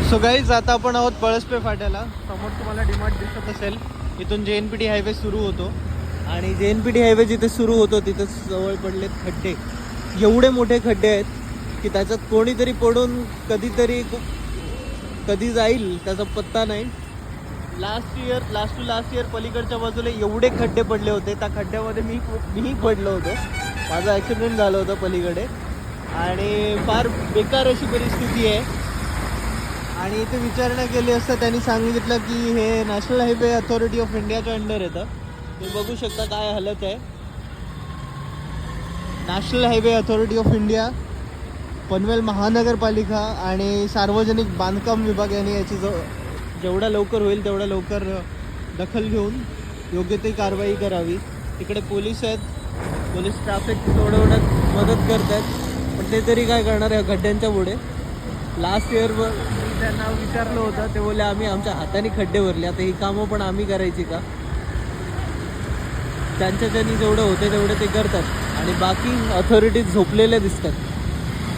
So guys आता आपण आहोत पळसपे फाट्याला. समोर तुम्हाला डीमार्ट दिसत असेल. इथून JNPT हायवे सुरू होतो आणि JNPT हायवे जिथे सुरू होतो तिथे जवळ पडलेत खड्डे. एवढे मोठे खड्डे आहेत की त्याच्यात कोणीतरी पडून कधी जाईल त्याचा पत्ता नाही. लास्ट टू लास्ट इयर पलीकडच्या बाजूला एवढे खड्डे पडले होते. त्या खड्ड्यामध्ये मी पडलो होतो. माझा ॲक्सिडेंट झालं होतं पलीकडे आणि फार बेकार अशी परिस्थिती आहे. आणि इथे विचारणा केली असता त्यांनी सांगितलं की हे नॅशनल हायवे अथॉरिटी ऑफ इंडियाच्या अंडर येतं. तुम्ही बघू शकता काय हालत आहे. National highway authority of India, Panvel महानगरपालिका आणि सार्वजनिक बांधकाम विभाग यांनी याची जेवढा लवकर होईल तेवढा लवकर दखल घेऊन योग्य ती कारवाई करावी. तिकडे पोलीस आहेत. पोलीस ट्रॅफिक सोडवण्यात मदत करत आहेत. पण ते तरी काय करणार आहे खड्ड्यांच्या पुढे. लास्ट इयरवर मी त्यांना विचारलं होतं. ते बोलले आम्ही आमच्या हाताने खड्डे भरले. आता ही कामं पण आम्ही करायची का? त्यांनी जेवढं होते तेवढं ते करतात आणि बाकी अथॉरिटीज झोपलेल्या दिसतात.